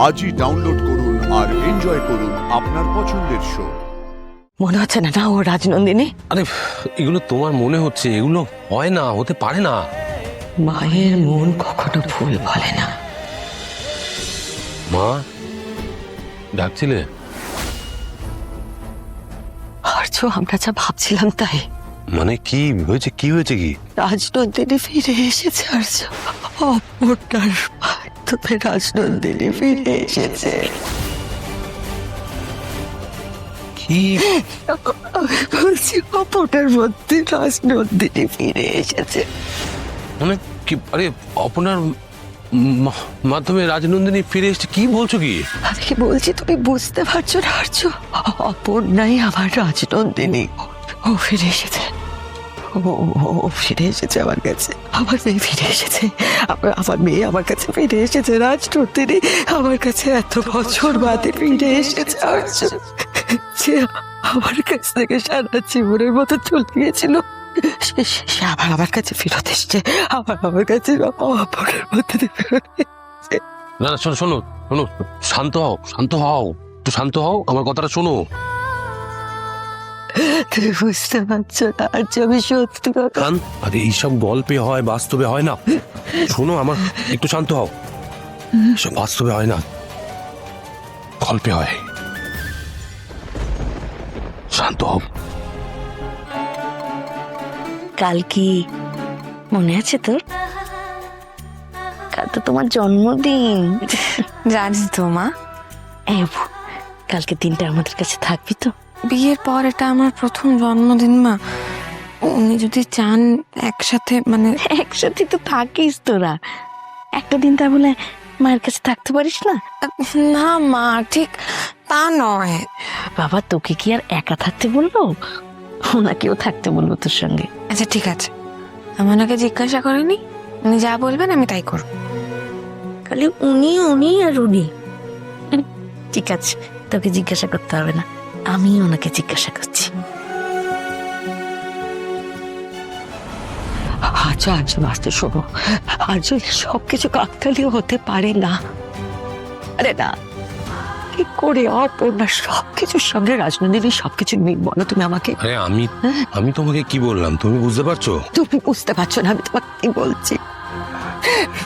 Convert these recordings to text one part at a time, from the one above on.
আজই ডাউনলোড করুন আর এনজয় করুন আপনার পছন্দের শো। মনে হচ্ছে না ও রাজনন্দিনী? আরে এগুলো তোমার মনে হচ্ছে, এগুলো হয় না, হতে পারে না। মায়ের মন কখনো ভুল বলে না। মা ডাকছিলে? আর্য, আমরা যা ভাবছিলাম তাই। মানে কি হয়েছে? কি হয়েছে? কি রাজনন্দিনী ফিরে এসেছে আর্য। অপরটার মাধ্যমে রাজনন্দিনী ফিরে এসেছে। কি আমি বলছি অপরটার মধ্যে রাজনন্দিনী ফিরে এসেছে। মানে কি? আরে আপনার মাধ্যমে রাজনন্দিনী ফিরে এসেছে? কি বলছো? কি আমি কি বলছি তুমি বুঝতে পারছো না আর্য? অপর্ণাই আমার রাজনন্দিনী। ও ফিরে এসেছে। ও ফিরে এসেছে আমার কাছে। আমার মেয়ে ফিরে এসেছে। আমার মেয়ে আমার কাছে ফিরে এসেছে। রাজনন্দিনী আমার কাছে এত বছর বাদে ফিরে এসেছে আর্য। সে আমার কাছ থেকে সারা জীবনের মতো চলে গিয়েছিল, সে আবার আমার কাছে ফেরত এসছে। আমার কাছে অপরের মধ্যে ফেরত এসেছে। না না, শোনো শোনো শোনো, শান্ত হও, শান্ত হও, একটু শান্ত হও, আমার কথাটা শোনো। তুমি বুঝতে পারছো না আর্য, আমি সত্যি কথা। আরে এইসব গল্পে হয়, বাস্তবে হয় না। শোনো, আমার একটু শান্ত হও। সব বাস্তবে হয় না, গল্পে হয়। শান্ত হও। কাল কি মনে আছে তোর? কাল তো তোমার জন্মদিন। জানিস তো মা, কালকে দিনটা আমাদের কাছে থাকবি তো? বিয়ের পর এটা আমার প্রথম জন্মদিন মা। উনি যদি চান একসাথে, মানে একসাথে তো থাকিস তোরা, একটা দিন তা বলে মায়ের কাছে থাকতে পারিস না? না মা, ঠিক তা নয়। বাবা, তোকে কি আর একা থাকতে বলবো? ওনাকেও থাকতে বলবো তোর সঙ্গে। আচ্ছা ঠিক আছে, আমি ওনাকে জিজ্ঞাসা করিনি, উনি যা বলবেন আমি তাই করব। খালি উনি আর উনি। ঠিক আছে, তোকে জিজ্ঞাসা করতে হবে না, আমি ওনাকে জিজ্ঞাসা করছি। আর্য আর্য বাস্তব শোনো আর্য, সবকিছু কাকতালীয় হতে পারে না। আরে না, কি করে অপর্ণা সবকিছুর সঙ্গে রাজনন্দিনী সবকিছু মিল বলো তুমি আমাকে? আরে আমি তোমাকে কি বললাম, তুমি বুঝতে পারছো? তুমি বুঝতে পারছো না আমি তোমাকে কি বলছি?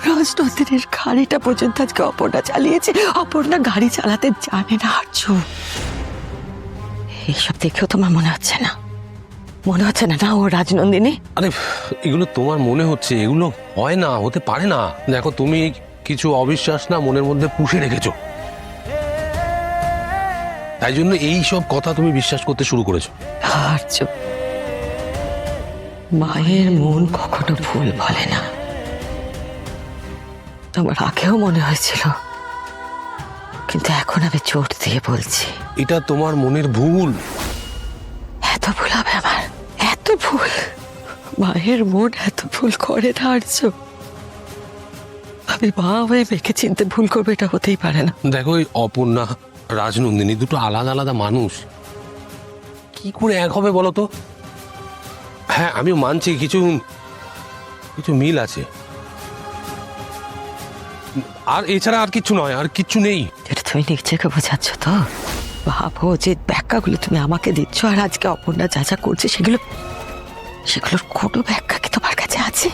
রাজনন্দিনীর গাড়িটা পর্যন্ত আজকে অপর্ণা চালিয়েছে। অপর্ণা গাড়ি চালাতে জানে না আর্য। এইসব দেখেও তোমার মনে হচ্ছে না? মনে হচ্ছে না ও রাজনন্দিনী? আরে এগুলো তোমার মনে হচ্ছে, এগুলো হয় না, হতে পারে না। দেখো, তুমি কিছু অবিশ্বাস না মনের মধ্যে পুষে রেখেছো, তাই জন্য এই সব কথা তুমি বিশ্বাস করতে শুরু করেছো। আর্য, মায়ের মন কখনো ভুল বলে না। তোমার আগেও মনে হয়েছিল, কিন্তু এখন আমি জোর দিয়ে বলছি এটা তোমার মনের ভুল। এত ভুল হবে আমার, এত ভুল? মায়ের মন এত ভুল করে না আর্য। আমি মা হয়ে মেয়েকে চিনতে ভুল করবো, এটা হতেই পারে না। দেখো, এই অপর্ণা রাজনন্দিনী দুটো আলাদা আলাদা মানুষ, কি করে এক হবে বলো তো? হ্যাঁ, আমিও মানছি কিছু কিছু মিল আছে, আর এছাড়া আর কিচ্ছু নয়, আর কিচ্ছু নেই। এটা তুমি নিজেকে বোঝাচ্ছ তো? ভাবো যে ব্যাখ্যাগুলো তুমি আমাকে দিচ্ছ, আর আজকে অপর্ণা যা যা করছে সেগুলোর কোনো ব্যাখ্যা কি তোমার কাছে আছে?